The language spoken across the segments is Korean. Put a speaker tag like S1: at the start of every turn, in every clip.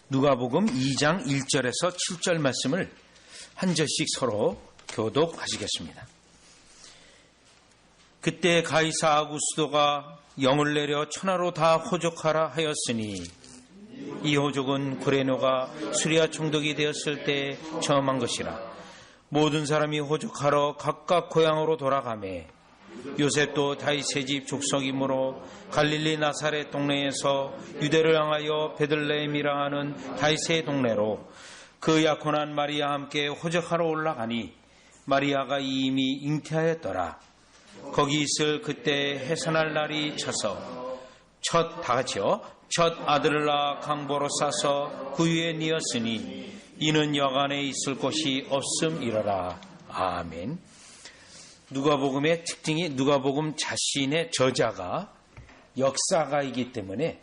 S1: 누가복음 2장 1절에서 7절 말씀을 한 절씩 서로 교독하시겠습니다. 그때 가이사 아구스도가 영을 내려 천하로 다 호족하라 하였으니 이 호족은 구레노가 수리아 총독이 되었을 때 처음한 것이라. 모든 사람이 호족하러 각각 고향으로 돌아가매 요셉도 다윗의 집 족속이므로 갈릴리 나사렛 동네에서 유대를 향하여 베들레헴이라 하는 다윗의 동네로 그 약혼한 마리아와 함께 호적하러 올라가니 마리아가 이미 잉태하였더라. 거기 있을 그때 해산할 날이 쳐서 첫 아들을 낳아 강보로 싸서 구유에 뉘었으니 이는 여간에 있을 곳이 없음이러라. 아멘. 누가복음의 특징이 누가복음 자신의 저자가 역사가이기 때문에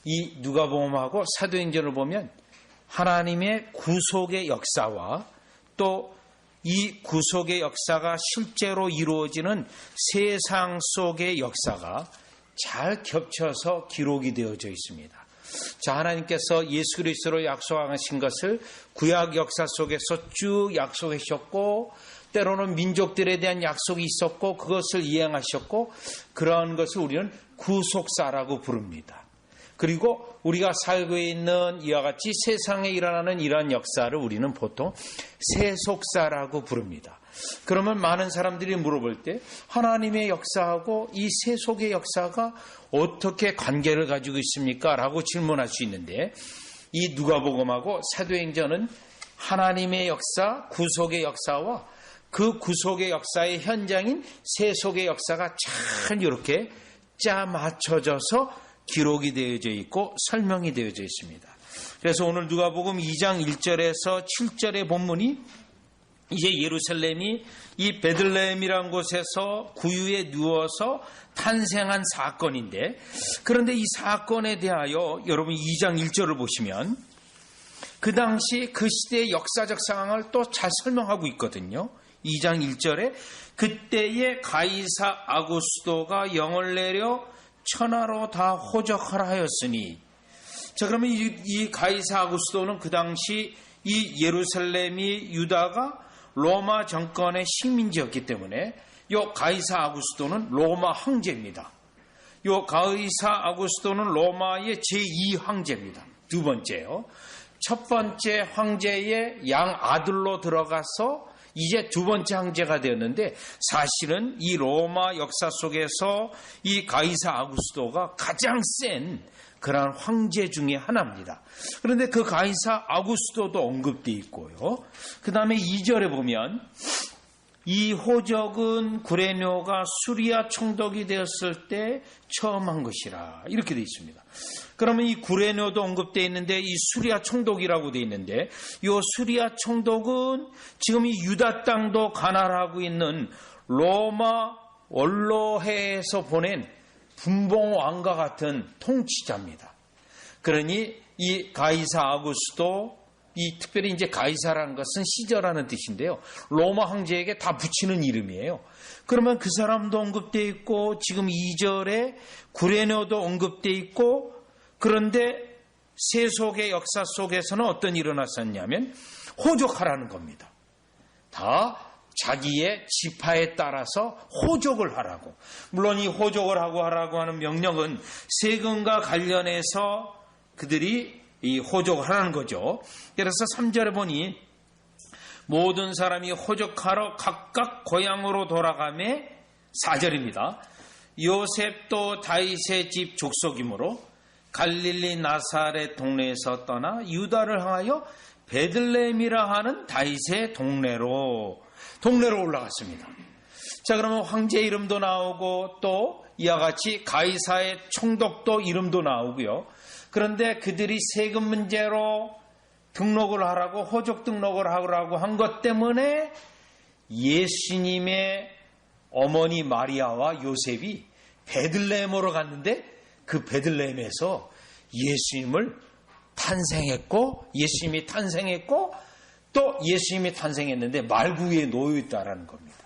S1: 이 누가복음하고 사도행전을 보면 하나님의 구속의 역사와 또 이 구속의 역사가 실제로 이루어지는 세상 속의 역사가 잘 겹쳐서 기록이 되어져 있습니다. 자, 하나님께서 예수 그리스도로 약속하신 것을 구약 역사 속에서 쭉 약속하셨고 때로는 민족들에 대한 약속이 있었고 그것을 이행하셨고 그러한 것을 우리는 구속사라고 부릅니다. 그리고 우리가 살고 있는 이와 같이 세상에 일어나는 이러한 역사를 우리는 보통 세속사라고 부릅니다. 그러면 많은 사람들이 물어볼 때 하나님의 역사하고 이 세속의 역사가 어떻게 관계를 가지고 있습니까? 라고 질문할 수 있는데 이 누가복음하고 사도행전은 하나님의 역사, 구속의 역사와 그 구속의 역사의 현장인 세속의 역사가 잘 이렇게 짜 맞춰져서 기록이 되어져 있고 설명이 되어져 있습니다. 그래서 오늘 누가복음 2장 1절에서 7절의 본문이 이제 예루살렘이 이 베들레헴이라는 곳에서 구유에 누워서 탄생한 사건인데 그런데 이 사건에 대하여 여러분 2장 1절을 보시면 그 당시 그 시대의 역사적 상황을 또 잘 설명하고 있거든요. 2장 1절에 그때의 가이사 아구스도가 영을 내려 천하로 다 호적하라 하였으니 자 그러면 이 가이사 아구스도는 그 당시 이 예루살렘이 유다가 로마 정권의 식민지였기 때문에 요 가이사 아구스도는 로마 황제입니다. 요 가이사 아구스도는 로마의 제2황제입니다. 두 번째요. 첫 번째 황제의 양 아들로 들어가서 이제 두 번째 황제가 되었는데 사실은 이 로마 역사 속에서 이 가이사 아구스도가 가장 센 그런 황제 중에 하나입니다. 그런데 그 가이사 아구스도도 언급되어 있고요. 그 다음에 2절에 보면 이 호적은 구레뇨가 수리아 총독이 되었을 때 처음 한 것이라 이렇게 되어 있습니다. 그러면 이 구레뇨도 언급되어 있는데 이 수리아 총독이라고 되어 있는데 이 수리아 총독은 지금 이 유다 땅도 관할하고 있는 로마 원로해에서 보낸 분봉왕과 같은 통치자입니다. 그러니 이 가이사 아구스도 이 특별히 이제 가이사라는 것은 시저라는 뜻인데요. 로마 황제에게 다 붙이는 이름이에요. 그러면 그 사람도 언급되어 있고 지금 2절에 구레뇨도 언급되어 있고 그런데 세속의 역사 속에서는 어떤 일이 일어났었냐면 호족하라는 겁니다. 다 자기의 지파에 따라서 호족을 하라고. 물론 이 호족을 하라고 하는 명령은 세금과 관련해서 그들이 이 호족을 하라는 거죠. 그래서 3절에 보니 모든 사람이 호족하러 각각 고향으로 돌아가매 4절입니다. 요셉도 다윗의 집 족속이므로 갈릴리 나사렛 동네에서 떠나 유다를 향하여 베들레헴이라 하는 다윗의 동네로 올라갔습니다. 자, 그러면 황제 이름도 나오고 또 이와 같이 가이사의 총독도 이름도 나오고요. 그런데 그들이 세금 문제로 등록을 하라고 호족 등록을 하라고 한 것 때문에 예수님의 어머니 마리아와 요셉이 베들레헴으로 갔는데 그 베들레헴에서 예수님을 탄생했고 예수님이 탄생했고 또 예수님이 탄생했는데 말구 위에 놓여 있다라는 겁니다.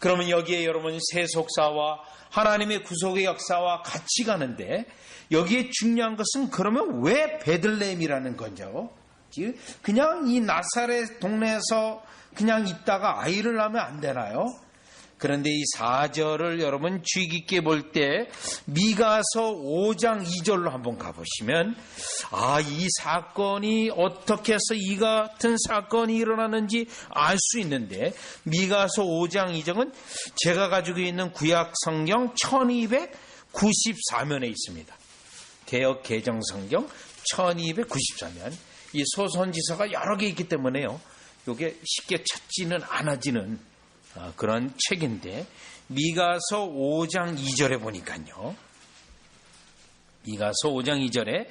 S1: 그러면 여기에 여러분 세속사와 하나님의 구속의 역사와 같이 가는데 여기에 중요한 것은 그러면 왜 베들레헴이라는 건죠? 그냥 이 나사렛 동네에서 그냥 있다가 아이를 낳으면 안 되나요? 그런데 이 4절을 여러분 주의 깊게 볼 때 미가서 5장 2절로 한번 가보시면 이 사건이 어떻게 해서 이 같은 사건이 일어났는지 알 수 있는데 미가서 5장 2절은 제가 가지고 있는 구약 성경 1294면에 있습니다. 개역 개정 성경 1294면. 이 소선지서가 여러 개 있기 때문에요. 이게 쉽게 찾지는 않아지는 그런 책인데 미가서 5장 2절에 보니까요. 미가서 5장 2절에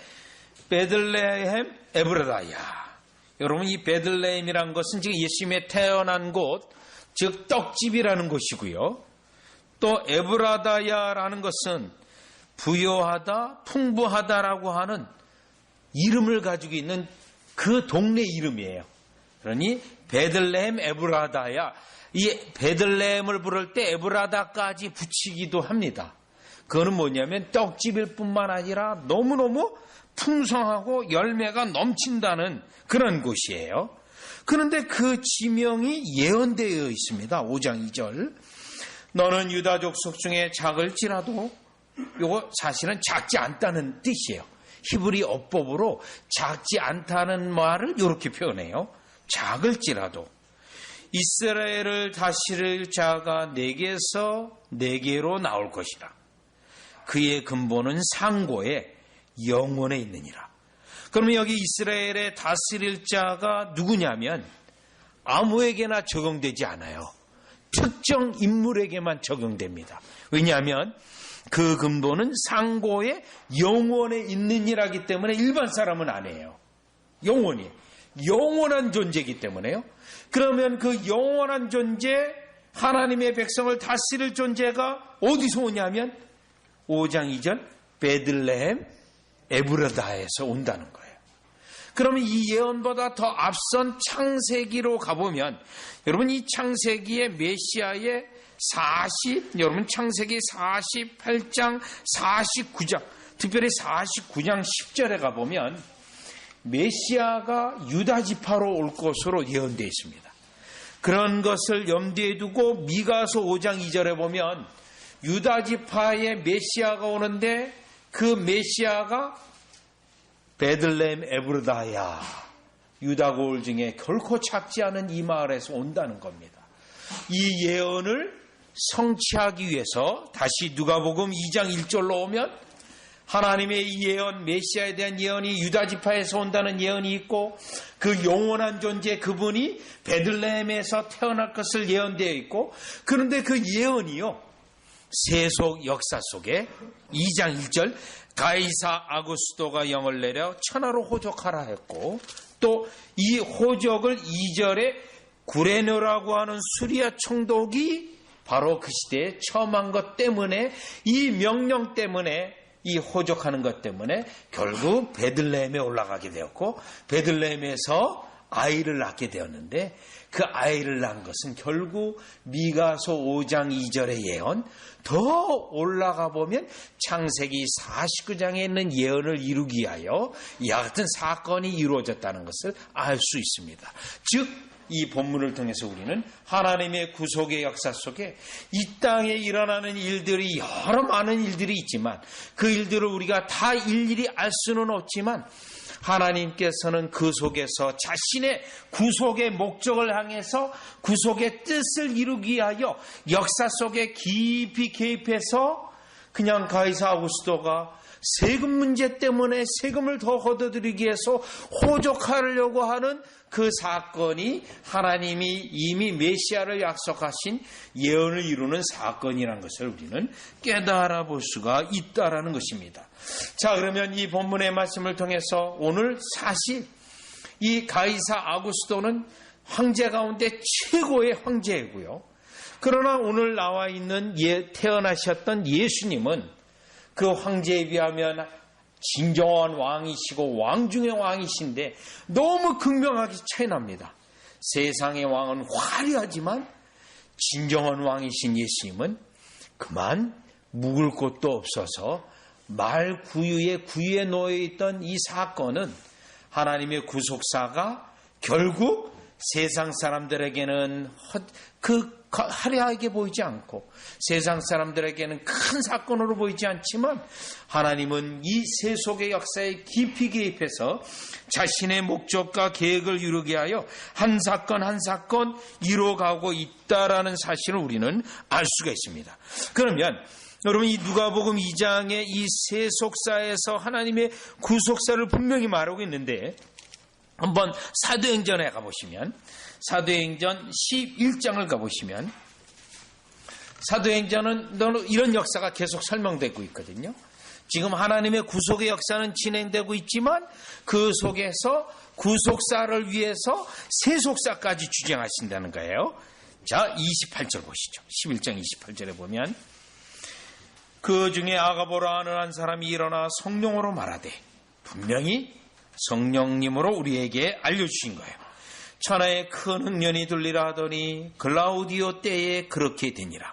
S1: 베들레헴 에브라다야. 여러분 이 베들레헴이란 것은 지금 예수님의 태어난 곳, 즉 떡집이라는 곳이고요. 또 에브라다야라는 것은 부요하다, 풍부하다라고 하는 이름을 가지고 있는 그 동네 이름이에요. 그러니 베들레헴 에브라다야. 이 베들레헴을 부를 때 에브라다까지 붙이기도 합니다. 그거는 뭐냐면 떡집일 뿐만 아니라 너무너무 풍성하고 열매가 넘친다는 그런 곳이에요. 그런데 그 지명이 예언되어 있습니다. 5장 2절. 너는 유다 족속 중에 작을지라도, 이거 사실은 작지 않다는 뜻이에요. 히브리 어법으로 작지 않다는 말을 이렇게 표현해요. 작을지라도 이스라엘을 다스릴 자가 내게서 내게로 나올 것이라. 그의 근본은 상고에 영원에 있느니라. 그러면 여기 이스라엘의 다스릴 자가 누구냐면 아무에게나 적용되지 않아요. 특정 인물에게만 적용됩니다. 왜냐하면 그 근본은 상고에 영원에 있느니라기 때문에 일반 사람은 안 해요. 영원히. 영원한 존재이기 때문에요. 그러면 그 영원한 존재, 하나님의 백성을 다스릴 존재가 어디서 오냐면 5장 2절 베들레헴 에브라다에서 온다는 거예요. 그러면 이 예언보다 더 앞선 창세기로 가보면 여러분 이 창세기의 메시아의 여러분 창세기 48장 49장 특별히 49장 10절에 가보면 메시아가 유다 지파로 올 것으로 예언되어 있습니다. 그런 것을 염두에 두고 미가서 5장 2절에 보면 유다 지파의 메시아가 오는데 그 메시아가 베들레헴 에브라다야, 유다 고을 중에 결코 작지 않은 이 마을에서 온다는 겁니다. 이 예언을 성취하기 위해서 다시 누가복음 2장 1절로 오면 하나님의 이 예언, 메시아에 대한 예언이 유다 지파에서 온다는 예언이 있고 그 영원한 존재 그분이 베들레헴에서 태어날 것을 예언되어 있고, 그런데 그 예언이요 세속 역사 속에 2장 1절 가이사 아구스토가 영을 내려 천하로 호적하라 했고, 또 이 호적을 2절에 구레노라고 하는 수리아 총독이 바로 그 시대에 처음 한 것 때문에, 이 명령 때문에, 이 호적하는 것 때문에 결국 베들레헴에 올라가게 되었고 베들레헴에서 아이를 낳게 되었는데, 그 아이를 낳은 것은 결국 미가서 5장 2절의 예언, 더 올라가 보면 창세기 49장에 있는 예언을 이루기 위하여 이와 같은 사건이 이루어졌다는 것을 알 수 있습니다. 즉 이 본문을 통해서 우리는 하나님의 구속의 역사 속에 이 땅에 일어나는 일들이 여러 많은 일들이 있지만 그 일들을 우리가 다 일일이 알 수는 없지만 하나님께서는 그 속에서 자신의 구속의 목적을 향해서 구속의 뜻을 이루기 위하여 역사 속에 깊이 개입해서 그냥 가이사 아구스토가 세금 문제 때문에 세금을 더 걷어들이기 위해서 호적하려고 하는 그 사건이 하나님이 이미 메시아를 약속하신 예언을 이루는 사건이라는 것을 우리는 깨달아 볼 수가 있다라는 것입니다. 자, 그러면 이 본문의 말씀을 통해서 오늘 사실 이 가이사 아구스토는 황제 가운데 최고의 황제이고요. 그러나 오늘 나와 있는 태어나셨던 예수님은 그 황제에 비하면 진정한 왕이시고 왕 중의 왕이신데 너무 극명하게 차이납니다. 세상의 왕은 화려하지만 진정한 왕이신 예수님은 그만 묵을 곳도 없어서 말 구유에 놓여있던 이 사건은 하나님의 구속사가 결국 세상 사람들에게는 화려하게 보이지 않고 세상 사람들에게는 큰 사건으로 보이지 않지만 하나님은 이 세속의 역사에 깊이 개입해서 자신의 목적과 계획을 이루게 하여 한 사건 한 사건 이루어가고 있다라는 사실을 우리는 알 수가 있습니다. 그러면 여러분, 이 누가복음 2장의 이 세속사에서 하나님의 구속사를 분명히 말하고 있는데, 한번 사도행전에 가보시면, 사도행전 11장을 가보시면, 사도행전은 이런 역사가 계속 설명되고 있거든요. 지금 하나님의 구속의 역사는 진행되고 있지만 그 속에서 구속사를 위해서 세속사까지 주장하신다는 거예요. 자, 28절 보시죠. 11장 28절에 보면, 그 중에 아가보라 하는 한 사람이 일어나 성령으로 말하되, 분명히 성령님으로 우리에게 알려주신 거예요. 천하에 큰 흑년이 들리라 하더니 글라우디오 때에 그렇게 되니라.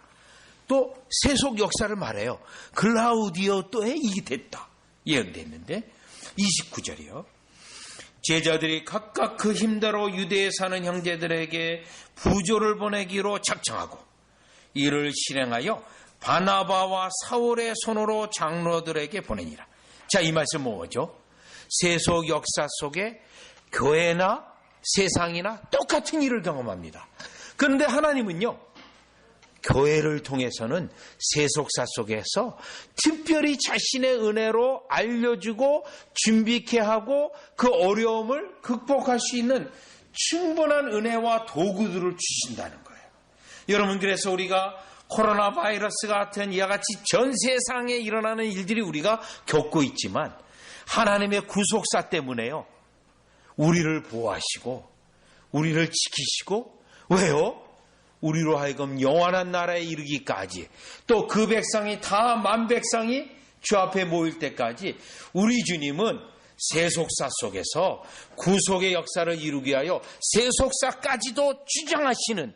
S1: 또 세속 역사를 말해요. 글라우디오 때에 이게 됐다 예언됐는데, 29절이요. 제자들이 각각 그 힘대로 유대에 사는 형제들에게 부조를 보내기로 작정하고 이를 실행하여 바나바와 사울의 손으로 장로들에게 보내니라. 자, 이 말씀 뭐죠? 세속 역사 속에 교회나 세상이나 똑같은 일을 경험합니다. 그런데 하나님은요, 교회를 통해서는 세속사 속에서 특별히 자신의 은혜로 알려주고 준비케 하고 그 어려움을 극복할 수 있는 충분한 은혜와 도구들을 주신다는 거예요. 여러분, 그래서 우리가 코로나 바이러스 같은 이와 같이 전 세상에 일어나는 일들이 우리가 겪고 있지만 하나님의 구속사 때문에요, 우리를 보호하시고 우리를 지키시고, 왜요? 우리로 하여금 영원한 나라에 이르기까지, 또 그 백성이 다 만 백성이 주 앞에 모일 때까지 우리 주님은 세속사 속에서 구속의 역사를 이루기 위하여 세속사까지도 주장하시는,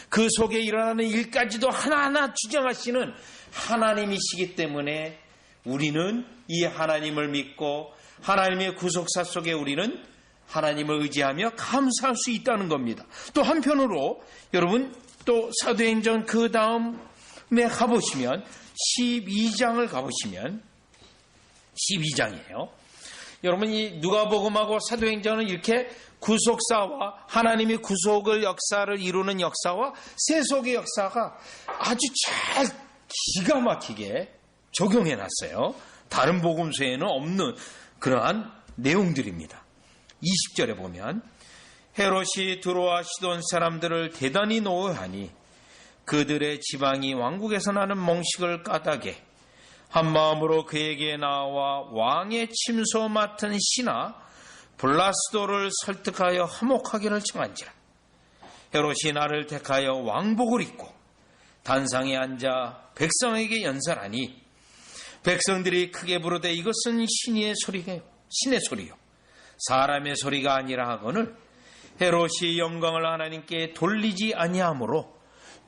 S1: 그 속에 일어나는 일까지도 하나하나 주장하시는 하나님이시기 때문에 우리는 이 하나님을 믿고 하나님의 구속사 속에 우리는 하나님을 의지하며 감사할 수 있다는 겁니다. 또 한편으로 여러분, 또 사도행전 그 다음에 가보시면 12장을 가보시면 12장이에요. 여러분, 이 누가복음하고 사도행전은 이렇게 구속사와 하나님의 구속을 역사를 이루는 역사와 세속의 역사가 아주 잘 기가 막히게 적용해 놨어요. 다른 복음서에는 없는 그러한 내용들입니다. 20절에 보면, 헤롯이 드로아 시돈 사람들을 대단히 노여하니 그들의 지방이 왕국에서 나는 몽식을 까닭에 한 마음으로 그에게 나와 왕의 침소 맡은 신하 블라스도를 설득하여 화목하기를 청한지라. 헤롯이 나를 택하여 왕복을 입고 단상에 앉아 백성에게 연설하니 백성들이 크게 부르되 이것은 신의 소리요 사람의 소리가 아니라 하거늘 헤롯이 영광을 하나님께 돌리지 아니하므로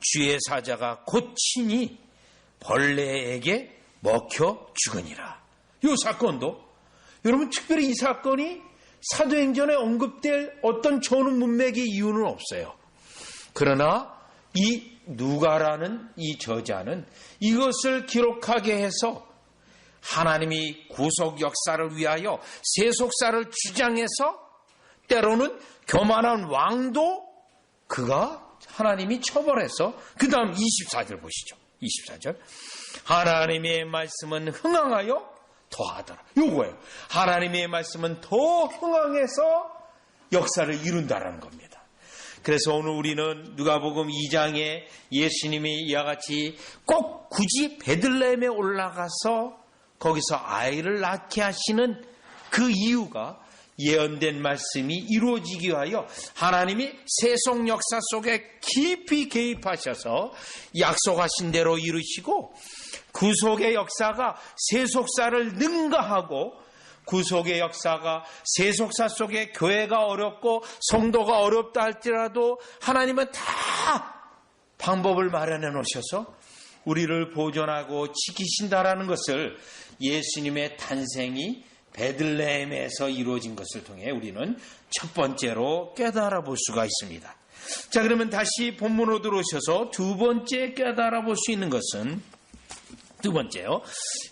S1: 주의 사자가 곧 친히 벌레에게 먹혀 죽으니라. 이 사건도 여러분, 특별히 이 사건이 사도행전에 언급될 어떤 전후 문맥의 이유는 없어요. 그러나 이 누가라는 이 저자는 이것을 기록하게 해서 하나님이 구속 역사를 위하여 세속사를 주장해서 때로는 교만한 왕도 그가 하나님이 처벌해서, 그 다음 24절 보시죠. 24절. 하나님의 말씀은 흥황하여 더하더라. 요거예요. 하나님의 말씀은 더 흥황해서 역사를 이룬다라는 겁니다. 그래서 오늘 우리는 누가복음 2장에 예수님이 이와 같이 꼭 굳이 베들레헴에 올라가서 거기서 아이를 낳게 하시는 그 이유가 예언된 말씀이 이루어지기 위하여 하나님이 세속 역사 속에 깊이 개입하셔서 약속하신 대로 이루시고, 구속의 역사가 세속사를 능가하고 구속의 역사가 세속사 속에 교회가 어렵고 성도가 어렵다 할지라도 하나님은 다 방법을 마련해 놓으셔서 우리를 보존하고 지키신다라는 것을 예수님의 탄생이 베들레헴에서 이루어진 것을 통해 우리는 첫 번째로 깨달아 볼 수가 있습니다. 자, 그러면 다시 본문으로 들어오셔서 두 번째 깨달아 볼 수 있는 것은 두 번째요.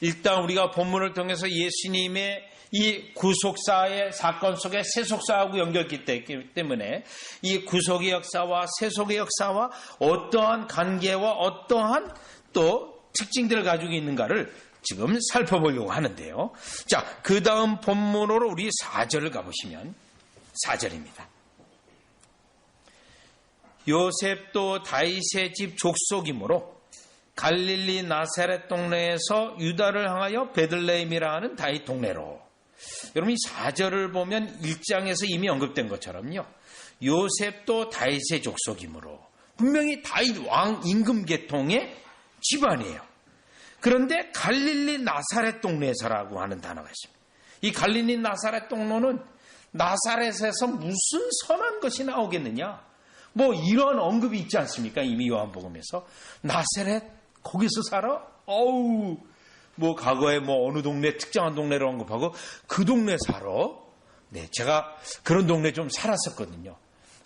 S1: 일단 우리가 본문을 통해서 예수님의 이 구속사의 사건 속에 세속사하고 연결됐기 때문에 이 구속의 역사와 세속의 역사와 어떠한 관계와 어떠한 또 특징들을 가지고 있는가를 지금 살펴보려고 하는데요. 자, 그 다음 본문으로 우리 4절을 가보시면 4절입니다. 요셉도 다윗의 집 족속이므로 갈릴리 나사렛 동네에서 유다를 향하여 베들레헴이라 하는 다윗 동네로. 여러분 이 4절을 보면 1장에서 이미 언급된 것처럼요. 요셉도 다윗의 족속이므로 분명히 다윗 왕 임금 계통의 집안이에요. 그런데 갈릴리 나사렛 동네에서라고 하는 단어가 있습니다. 이 갈릴리 나사렛 동네는 나사렛에서 무슨 선한 것이 나오겠느냐? 뭐 이런 언급이 있지 않습니까? 이미 요한복음에서 나사렛 거기서 살아? 어우, 뭐 과거에 뭐 어느 동네 특정한 동네로 언급하고 그 동네 살아? 네, 제가 그런 동네 좀 살았었거든요.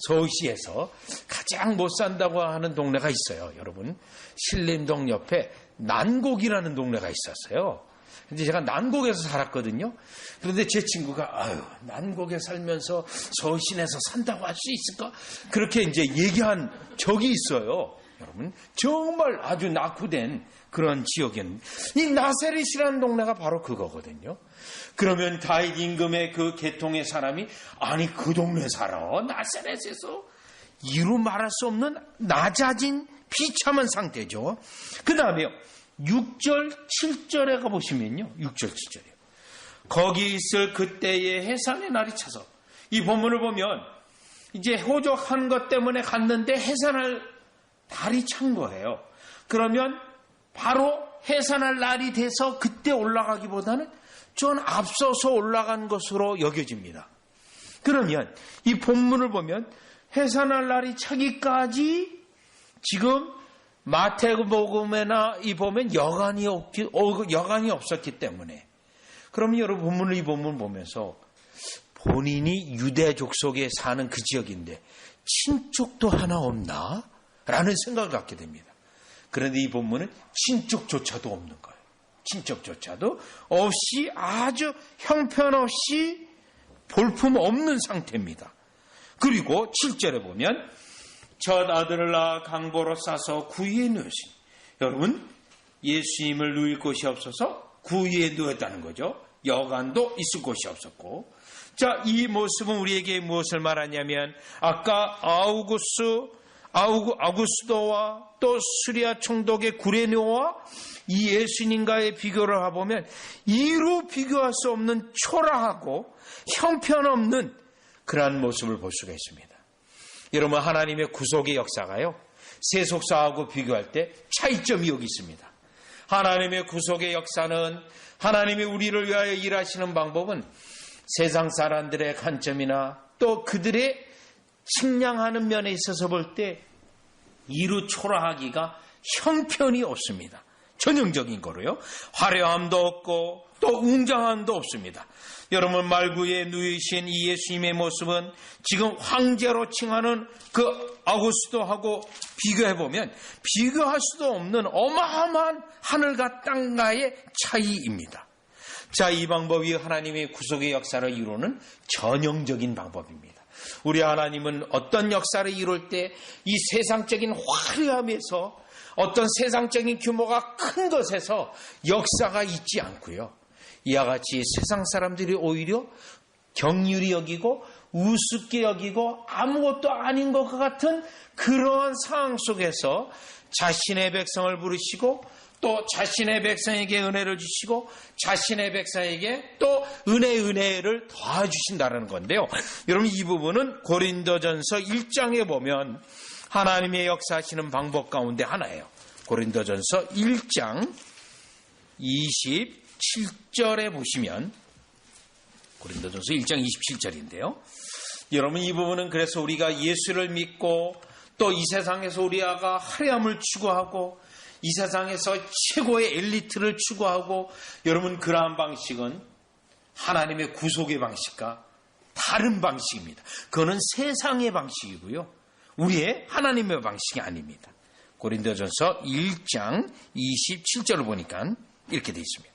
S1: 서울시에서 가장 못 산다고 하는 동네가 있어요. 여러분, 신림동 옆에 난곡이라는 동네가 있었어요. 근데 제가 난곡에서 살았거든요. 그런데 제 친구가 난곡에 살면서 서울시내에서 산다고 할 수 있을까? 그렇게 이제 얘기한 적이 있어요. 여러분, 정말 아주 낙후된 그런 지역인 이 나사렛이라는 동네가 바로 그거거든요. 그러면 다윗 임금의 그 계통의 사람이 아니 그 동네 살아? 나사렛에서 이루 말할 수 없는 낮아진 비참한 상태죠. 그 다음에요. 6절, 7절에 가보시면요. 6절, 7절이요. 거기 있을 그때의 해산의 날이 차서 이 본문을 보면 이제 호적한 것 때문에 갔는데 해산할 달이 찬 거예요. 그러면 바로 해산할 날이 돼서 그때 올라가기보다는 좀 앞서서 올라간 것으로 여겨집니다. 그러면 이 본문을 보면 해산할 날이 차기까지 지금 마태복음에나 이 보면 여간이 없었기 때문에 그러면 여러분 본문을 이 본문 보면서 본인이 유대 족속에 사는 그 지역인데 친족도 하나 없나? 라는 생각을 갖게 됩니다. 그런데 이 본문은 친족조차도 없는 거예요. 친족조차도 없이 아주 형편없이 볼품없는 상태입니다. 그리고 7절에 보면 첫 아들을 낳아 강보로 싸서 구유에 누우신 여러분 예수님을 누일 곳이 없어서 구유에 누웠다는 거죠. 여간도 있을 곳이 없었고 자, 이 모습은 우리에게 무엇을 말하냐면 아까 아우구스도와 또 수리아 총독의 구레뇨와 이 예수님과의 비교를 해보면 이루 비교할 수 없는 초라하고 형편없는 그러한 모습을 볼 수가 있습니다. 여러분 하나님의 구속의 역사가요. 세속사하고 비교할 때 차이점이 여기 있습니다. 하나님의 구속의 역사는 하나님이 우리를 위하여 일하시는 방법은 세상 사람들의 관점이나 또 그들의 측량하는 면에 있어서 볼 때 이루 초라하기가 형편이 없습니다. 전형적인 거로요. 화려함도 없고 또 웅장함도 없습니다. 여러분 말구에 누이신 이 예수님의 모습은 지금 황제로 칭하는 그 아우구스도하고 비교해보면 비교할 수도 없는 어마어마한 하늘과 땅과의 차이입니다. 자, 이 방법이 하나님의 구속의 역사를 이루는 전형적인 방법입니다. 우리 하나님은 어떤 역사를 이룰 때 이 세상적인 화려함에서 어떤 세상적인 규모가 큰 것에서 역사가 있지 않고요. 이와 같이 세상 사람들이 오히려 경휼히 여기고 우습게 여기고 아무것도 아닌 것 같은 그러한 상황 속에서 자신의 백성을 부르시고 또 자신의 백성에게 은혜를 주시고 자신의 백성에게 또 은혜를 더해주신다는 건데요. 여러분 이 부분은 고린도전서 1장에 보면 하나님의 역사하시는 방법 가운데 하나예요. 고린도전서 1장 27절에 보시면 고린도전서 1장 27절인데요. 여러분 이 부분은 그래서 우리가 예수를 믿고 또 이 세상에서 우리 아가 화려함을 추구하고 이 세상에서 최고의 엘리트를 추구하고, 여러분 그러한 방식은 하나님의 구속의 방식과 다른 방식입니다. 그거는 세상의 방식이고요, 우리의 하나님의 방식이 아닙니다. 고린도전서 1장 27절을 보니까 이렇게 되어 있습니다.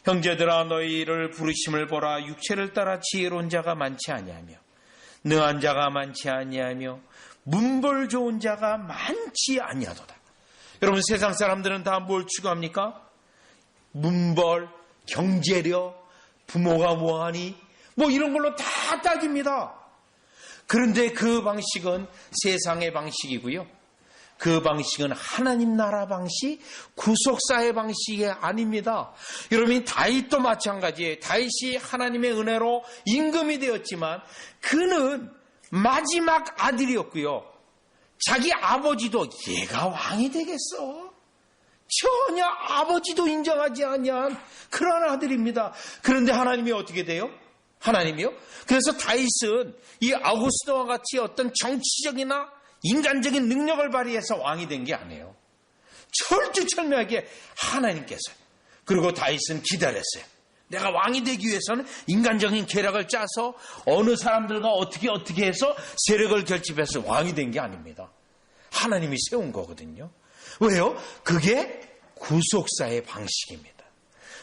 S1: 형제들아, 너희를 부르심을 보라. 육체를 따라 지혜로운 자가 많지 아니하며 능한 자가 많지 아니하며 문벌 좋은 자가 많지 아니하도다. 여러분, 세상 사람들은 다 뭘 추구합니까? 문벌, 경제력, 부모가 뭐하니, 뭐 이런 걸로 다 따집니다. 그런데 그 방식은 세상의 방식이고요, 그 방식은 하나님 나라 방식, 구속사의 방식이 아닙니다. 여러분, 다윗도 마찬가지예요. 다윗이 하나님의 은혜로 임금이 되었지만 그는 마지막 아들이었고요, 자기 아버지도 얘가 왕이 되겠어? 전혀 아버지도 인정하지 않은 그런 아들입니다. 그런데 하나님이 어떻게 돼요? 하나님이요? 그래서 다윗은 이 아우구스도와 같이 어떤 정치적이나 인간적인 능력을 발휘해서 왕이 된 게 아니에요. 철두철미하게 하나님께서. 그리고 다윗은 기다렸어요. 내가 왕이 되기 위해서는 인간적인 계략을 짜서 어느 사람들과 어떻게 해서 세력을 결집해서 왕이 된 게 아닙니다. 하나님이 세운 거거든요. 왜요? 그게 구속사의 방식입니다.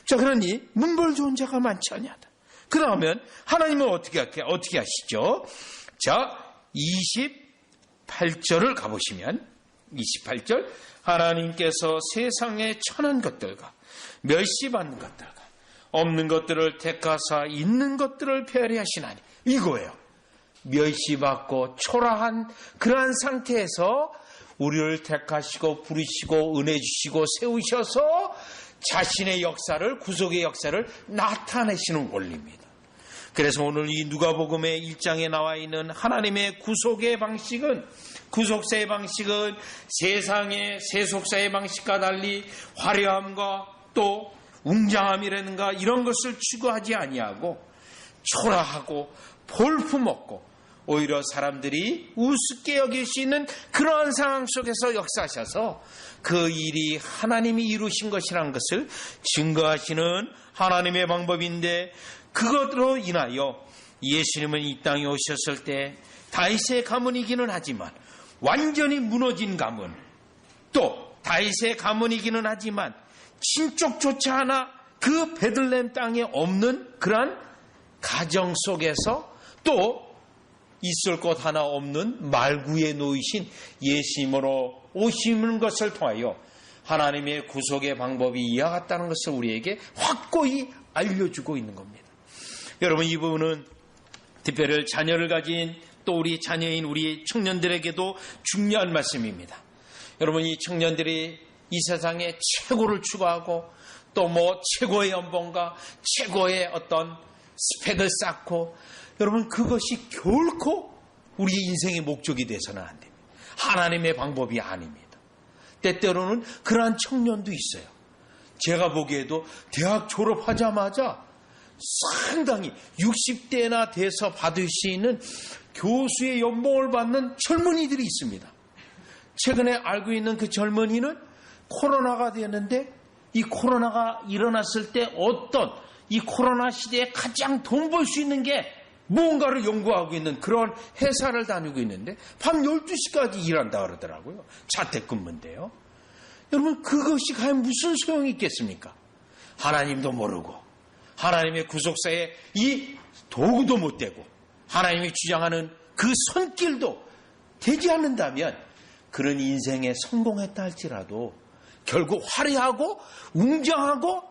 S1: 자, 그러니 문벌 좋은 자가 많지 아니하다. 그러면 하나님은 어떻게 하시죠? 자, 28절을 가보시면 28절, 하나님께서 세상의 천한 것들과 멸시받는 것들과 없는 것들을 택하사 있는 것들을 배려하시나니, 이거예요. 멸시받고 초라한 그러한 상태에서 우리를 택하시고 부르시고 은혜 주시고 세우셔서 자신의 역사를, 구속의 역사를 나타내시는 원리입니다. 그래서 오늘 이 누가복음의 1장에 나와 있는 하나님의 구속의 방식은, 구속사의 방식은 세상의 세속사의 방식과 달리 화려함과 또 웅장함이라든가 이런 것을 추구하지 아니하고 초라하고 볼품없고 오히려 사람들이 우습게 여길 수 있는 그러한 상황 속에서 역사하셔서 그 일이 하나님이 이루신 것이라는 것을 증거하시는 하나님의 방법인데, 그것으로 인하여 예수님은 이 땅에 오셨을 때 다윗의 가문이기는 하지만 완전히 무너진 가문, 또 다윗의 가문이기는 하지만 친족조차 하나 그 베들레헴 땅에 없는 그러한 가정 속에서 또 있을 것 하나 없는 말구에 놓이신 예수님으로 오시는 것을 통하여 하나님의 구속의 방법이 이와 같다는 것을 우리에게 확고히 알려주고 있는 겁니다. 여러분, 이 부분은 특별히 자녀를 가진 또 우리 자녀인 우리 청년들에게도 중요한 말씀입니다. 여러분, 이 청년들이 이 세상에 최고를 추구하고 또 최고의 연봉과 최고의 어떤 스펙을 쌓고, 여러분, 그것이 결코 우리 인생의 목적이 돼서는 안 됩니다. 하나님의 방법이 아닙니다. 때때로는 그러한 청년도 있어요. 제가 보기에도 대학 졸업하자마자 상당히 60대나 돼서 받을 수 있는 교수의 연봉을 받는 젊은이들이 있습니다. 최근에 알고 있는 그 젊은이는 코로나가 되었는데, 이 코로나가 일어났을 때 어떤 이 코로나 시대에 가장 돈 벌 수 있는 게 무언가를 연구하고 있는 그런 회사를 다니고 있는데 밤 12시까지 일한다 그러더라고요. 자택근무인데요. 여러분, 그것이 과연 무슨 소용이 있겠습니까? 하나님도 모르고 하나님의 구속사에 이 도구도 못 되고 하나님이 주장하는 그 손길도 되지 않는다면 그런 인생에 성공했다 할지라도 결국 화려하고 웅장하고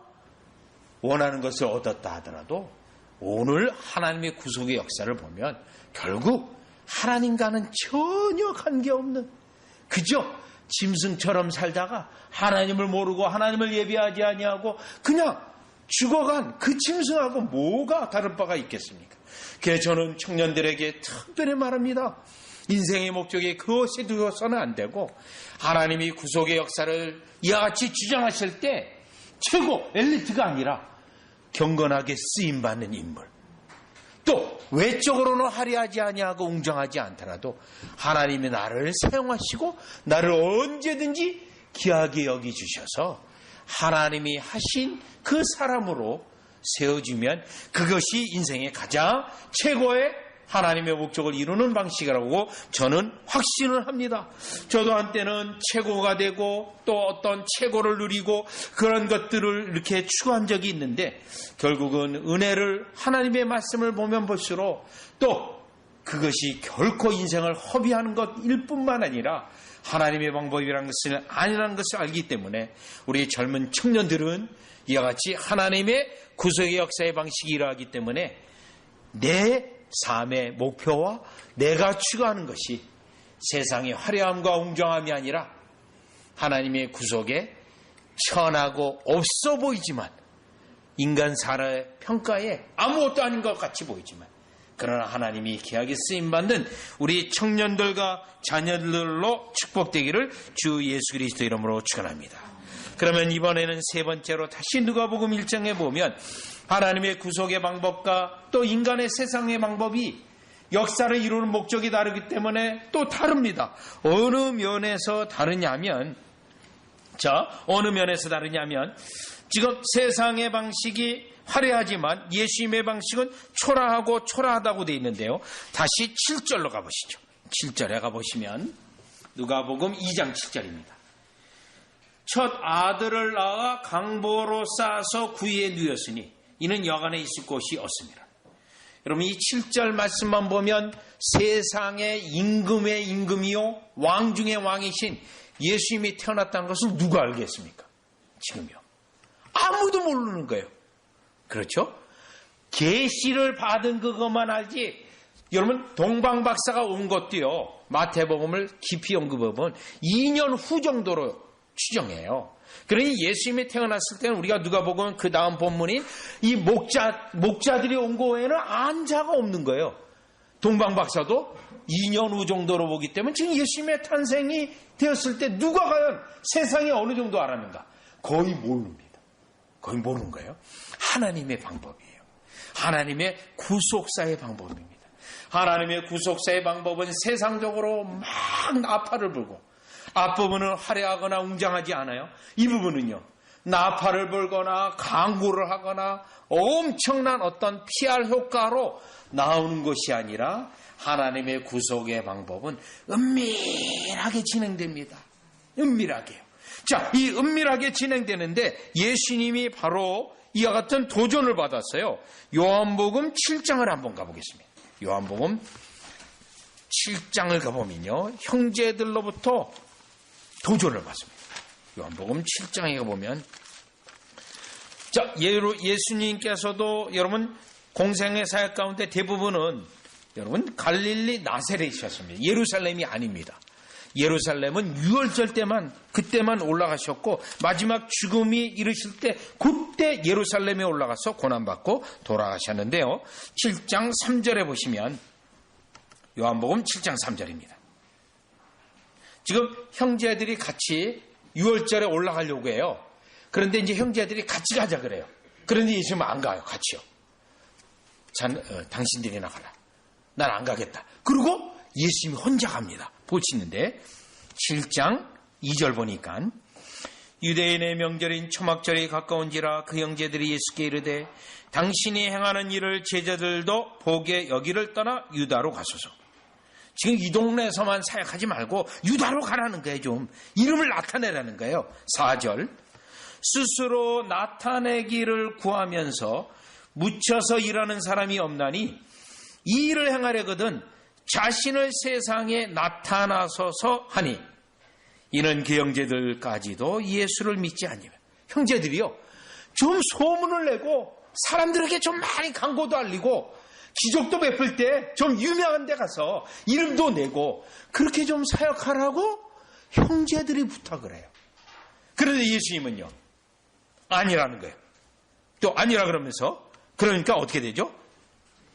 S1: 원하는 것을 얻었다 하더라도 오늘 하나님의 구속의 역사를 보면 결국 하나님과는 전혀 관계없는, 그저 짐승처럼 살다가 하나님을 모르고 하나님을 예배하지 아니하고 그냥 죽어간 그 짐승하고 뭐가 다른 바가 있겠습니까? 그래서 저는 청년들에게 특별히 말합니다. 인생의 목적이 그것에 두어서는 안 되고, 하나님이 구속의 역사를 이와 같이 주장하실 때 최고 엘리트가 아니라 경건하게 쓰임받는 인물, 또 외적으로는 화려하지 아니하고 웅장하지 않더라도 하나님이 나를 사용하시고 나를 언제든지 귀하게 여기주셔서 하나님이 하신 그 사람으로 세워주면 그것이 인생의 가장 최고의 하나님의 목적을 이루는 방식이라고 저는 확신을 합니다. 저도 한때는 최고가 되고 또 어떤 최고를 누리고 그런 것들을 이렇게 추구한 적이 있는데 결국은 은혜를 하나님의 말씀을 보면 볼수록 또 그것이 결코 인생을 허비하는 것일 뿐만 아니라 하나님의 방법이라는 것을 아니라는 것을 알기 때문에 우리 젊은 청년들은 이와 같이 하나님의 구속의 역사의 방식이 이러하기 때문에 내 삶의 목표와 내가 추구하는 것이 세상의 화려함과 웅장함이 아니라 하나님의 구속에 천하고 없어 보이지만 인간 사람의 평가에 아무것도 아닌 것 같이 보이지만 그러나 하나님이 귀하게 쓰임받는 우리 청년들과 자녀들로 축복되기를 주 예수 그리스도 이름으로 축원합니다. 그러면 이번에는 세 번째로 다시 누가복음 1장에 보면 하나님의 구속의 방법과 또 인간의 세상의 방법이 역사를 이루는 목적이 다르기 때문에 또 다릅니다. 어느 면에서 다르냐면 지금 세상의 방식이 화려하지만 예수님의 방식은 초라하고 초라하다고 되어 있는데요. 다시 7절로 가보시죠. 7절에 가보시면 누가복음 2장 7절입니다. 첫 아들을 낳아 강보로 싸서 구유에 누였으니 이는 여간에 있을 곳이 없습니다. 여러분 이 7절 말씀만 보면 세상의 임금의 임금이요 왕 중의 왕이신 예수님이 태어났다는 것을 누가 알겠습니까? 지금요. 아무도 모르는 거예요. 그렇죠? 계시를 받은 그것만 알지. 여러분 동방박사가 온 것도요. 마태복음을 깊이 연구해보면 2년 후 정도로 추정해요. 그러니 예수님이 태어났을 때는 우리가 누가복음 그 다음 본문인 이 목자들이 온 거에는 안 자가 없는 거예요. 동방박사도 2년 후 정도로 보기 때문에 지금 예수님의 탄생이 되었을 때 누가 과연 세상에 어느 정도 알았는가? 거의 모릅니다. 거의 모르는 거예요. 하나님의 방법이에요. 하나님의 구속사의 방법입니다. 하나님의 구속사의 방법은 세상적으로 막 나팔을 불고 앞부분은 화려하거나 웅장하지 않아요. 이 부분은요. 나팔을 불거나 강구를 하거나 엄청난 어떤 PR 효과로 나오는 것이 아니라 하나님의 구속의 방법은 은밀하게 진행됩니다. 은밀하게요. 자, 이 은밀하게 진행되는데 예수님이 바로 이와 같은 도전을 받았어요. 요한복음 7장을 한번 가보겠습니다. 요한복음 7장을 가보면요. 형제들로부터 도전을 받습니다. 요한복음 7장에 가보면 자, 예수님께서도 여러분 공생의 사역 가운데 대부분은 여러분 갈릴리 나사렛이었습니다. 예루살렘이 아닙니다. 예루살렘은 유월절 때만 그때만 올라가셨고 마지막 죽음이 이르실 때 그때 예루살렘에 올라가서 고난받고 돌아가셨는데요. 7장 3절에 보시면 요한복음 7장 3절입니다. 지금 형제들이 같이 유월절에 올라가려고 해요. 그런데 이제 형제들이 같이 가자 그래요. 그런데 예수님은 안 가요. 같이요. 당신들이나 가라. 난 안 가겠다. 그리고 예수님이 혼자 갑니다. 보시는데 7장 2절 보니까 유대인의 명절인 초막절이 가까운지라 그 형제들이 예수께 이르되 당신이 행하는 일을 제자들도 보게 여기를 떠나 유다로 가소서. 지금 이 동네에서만 사역하지 말고 유다로 가라는 거예요. 좀 이름을 나타내라는 거예요. 4절 스스로 나타내기를 구하면서 묻혀서 일하는 사람이 없나니 이 일을 행하려거든 자신을 세상에 나타나서서 하니 이는 그 형제들까지도 예수를 믿지 아니하며 형제들이요 좀 소문을 내고 사람들에게 좀 많이 광고도 알리고 기적도 베풀 때 좀 유명한 데 가서 이름도 내고 그렇게 좀 사역하라고 형제들이 부탁을 해요. 그런데 예수님은요 아니라는 거예요. 또 아니라 그러면서 그러니까 어떻게 되죠?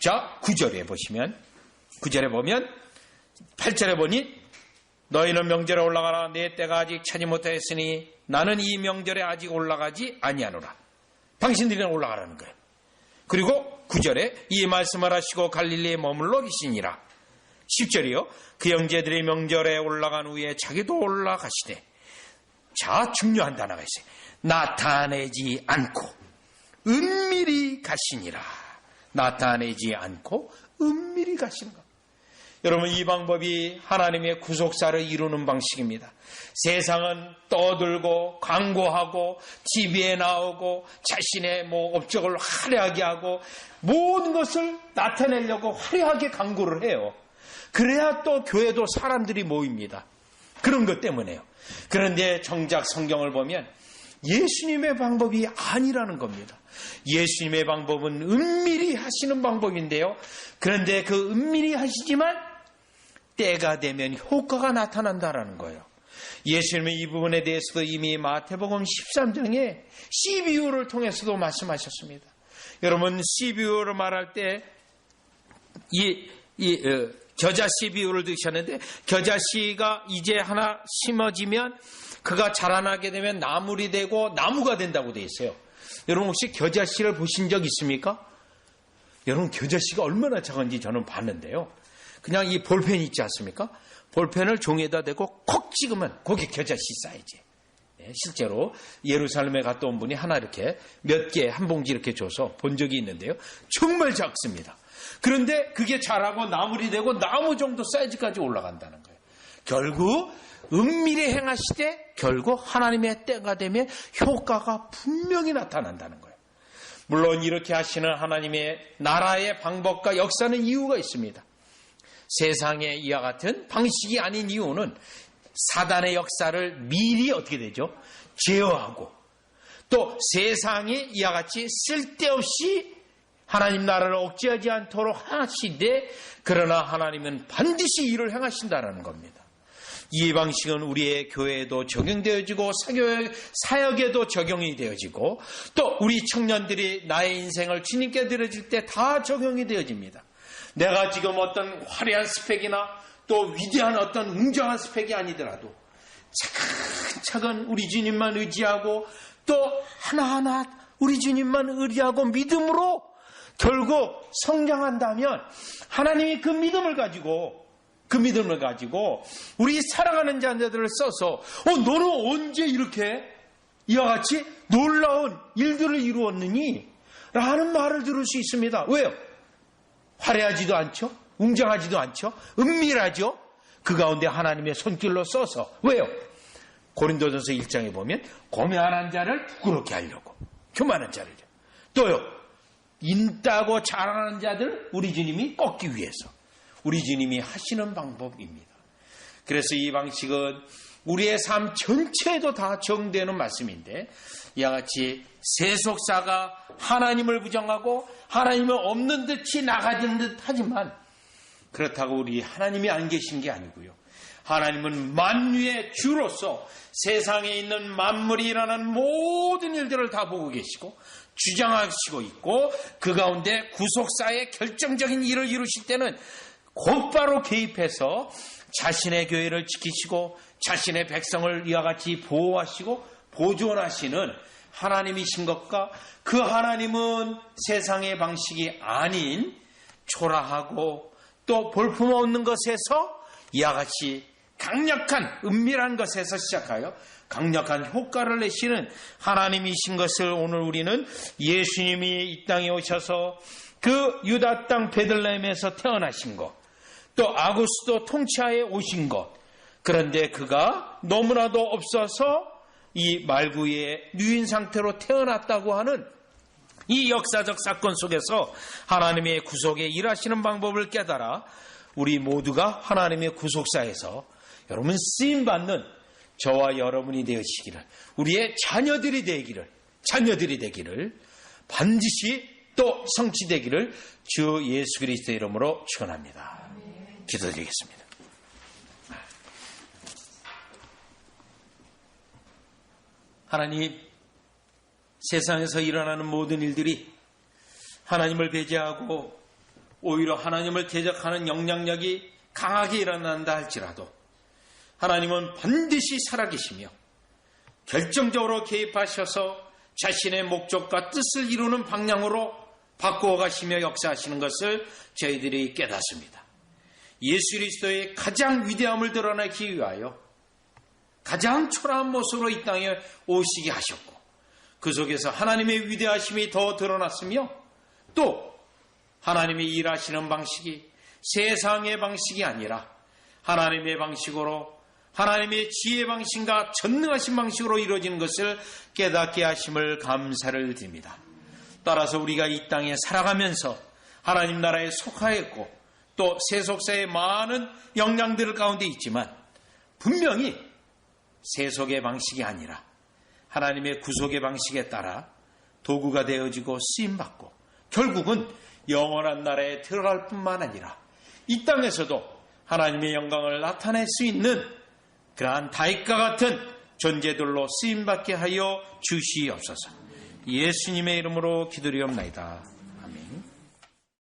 S1: 자 9절에 보시면 9절에 보면 8절에 보니 너희는 명절에 올라가라 내 때가 아직 차지 못하였으니 나는 이 명절에 아직 올라가지 아니하노라. 당신들이랑 올라가라는 거예요. 그리고 9절에 이 말씀을 하시고 갈릴리에 머물러 계시니라. 10절이요. 그 형제들이 명절에 올라간 후에 자기도 올라가시되. 자, 중요한 단어가 있어요. 나타내지 않고 은밀히 가시니라. 나타내지 않고 은밀히 가시는 것. 여러분, 이 방법이 하나님의 구속사를 이루는 방식입니다. 세상은 떠들고 광고하고 TV에 나오고 자신의 업적을 화려하게 하고 모든 것을 나타내려고 화려하게 광고를 해요. 그래야 또 교회도 사람들이 모입니다. 그런 것 때문에요. 그런데 정작 성경을 보면 예수님의 방법이 아니라는 겁니다. 예수님의 방법은 은밀히 하시는 방법인데요. 그런데 그 은밀히 하시지만 때가 되면 효과가 나타난다라는 거예요. 예수님은 이 부분에 대해서도 이미 마태복음 13장에 시비유를 통해서도 말씀하셨습니다. 여러분, 시비유를 말할 때 겨자씨 비유를 드셨는데, 겨자씨가 이제 하나 심어지면 그가 자라나게 되면 나물이 되고 나무가 된다고 되어 있어요. 여러분, 혹시 겨자씨를 보신 적 있습니까? 여러분, 겨자씨가 얼마나 작은지 저는 봤는데요. 그냥 이 볼펜 있지 않습니까? 볼펜을 종에다 대고 콕 찍으면 그게 겨자씨 사이즈. 실제로 예루살렘에 갔다 온 분이 하나 이렇게 몇 개 한 봉지 이렇게 줘서 본 적이 있는데요. 정말 작습니다. 그런데 그게 자라고 나물이 되고 나무 정도 사이즈까지 올라간다는 거예요. 결국 은밀히 행하시되 결국 하나님의 때가 되면 효과가 분명히 나타난다는 거예요. 물론 이렇게 하시는 하나님의 나라의 방법과 역사는 이유가 있습니다. 세상의 이와 같은 방식이 아닌 이유는 사단의 역사를 미리 어떻게 되죠? 제어하고 또 세상이 이와 같이 쓸데없이 하나님 나라를 억제하지 않도록 하시되 그러나 하나님은 반드시 일을 행하신다는 겁니다. 이 방식은 우리의 교회에도 적용되어지고 사역에도 적용이 되어지고 또 우리 청년들이 나의 인생을 주님께 드려질 때 다 적용이 되어집니다. 내가 지금 어떤 화려한 스펙이나 또 위대한 어떤 웅장한 스펙이 아니더라도 차근차근 우리 주님만 의지하고 또 하나하나 우리 주님만 의지하고 믿음으로 결국 성장한다면 하나님이 그 믿음을 가지고 우리 사랑하는 자녀들을 써서 너는 언제 이렇게 이와 같이 놀라운 일들을 이루었느니? 라는 말을 들을 수 있습니다. 왜요? 화려하지도 않죠? 웅장하지도 않죠? 은밀하죠? 그 가운데 하나님의 손길로 써서. 왜요? 고린도전서 1장에 보면 고매한 자를 부끄럽게 하려고. 교만한 자를. 또요. 인다고 자랑하는 자들 우리 주님이 꺾기 위해서. 우리 주님이 하시는 방법입니다. 그래서 이 방식은 우리의 삶 전체에도 다 적용되는 말씀인데 이와 같이 세속사가 하나님을 부정하고 하나님은 없는 듯이 나가는 듯 하지만 그렇다고 우리 하나님이 안 계신 게 아니고요. 하나님은 만유의 주로서 세상에 있는 만물이 일어나는 모든 일들을 다 보고 계시고 주장하시고 있고 그 가운데 구속사의 결정적인 일을 이루실 때는 곧바로 개입해서 자신의 교회를 지키시고 자신의 백성을 이와 같이 보호하시고 보존하시는 하나님이신 것과 그 하나님은 세상의 방식이 아닌 초라하고 또 볼품없는 것에서 이와 같이 강력한 은밀한 것에서 시작하여 강력한 효과를 내시는 하나님이신 것을 오늘 우리는 예수님이 이 땅에 오셔서 그 유다 땅 베들레헴에서 태어나신 것, 또 아구스도 통치하에 오신 것, 그런데 그가 너무나도 없어서 이 말구의 누인 상태로 태어났다고 하는 이 역사적 사건 속에서 하나님의 구속에 일하시는 방법을 깨달아 우리 모두가 하나님의 구속사에서 여러분 쓰임받는 저와 여러분이 되시기를, 우리의 자녀들이 되기를 반드시 또 성취되기를 주 예수 그리스도의 이름으로 축원합니다. 기도드리겠습니다. 하나님, 세상에서 일어나는 모든 일들이 하나님을 배제하고 오히려 하나님을 대적하는 영향력이 강하게 일어난다 할지라도 하나님은 반드시 살아계시며 결정적으로 개입하셔서 자신의 목적과 뜻을 이루는 방향으로 바꾸어 가시며 역사하시는 것을 저희들이 깨닫습니다. 예수 그리스도의 가장 위대함을 드러내기 위하여 가장 초라한 모습으로 이 땅에 오시게 하셨고 그 속에서 하나님의 위대하심이 더 드러났으며 또 하나님이 일하시는 방식이 세상의 방식이 아니라 하나님의 방식으로 하나님의 지혜 방식과 전능하신 방식으로 이루어지는 것을 깨닫게 하심을 감사를 드립니다. 따라서 우리가 이 땅에 살아가면서 하나님 나라에 속하였고 또 세속사의 많은 영향들 가운데 있지만 분명히 세속의 방식이 아니라 하나님의 구속의 방식에 따라 도구가 되어지고 쓰임받고 결국은 영원한 나라에 들어갈 뿐만 아니라 이 땅에서도 하나님의 영광을 나타낼 수 있는 그러한 다윗과 같은 존재들로 쓰임받게 하여 주시옵소서. 예수님의 이름으로 기도드리옵나이다.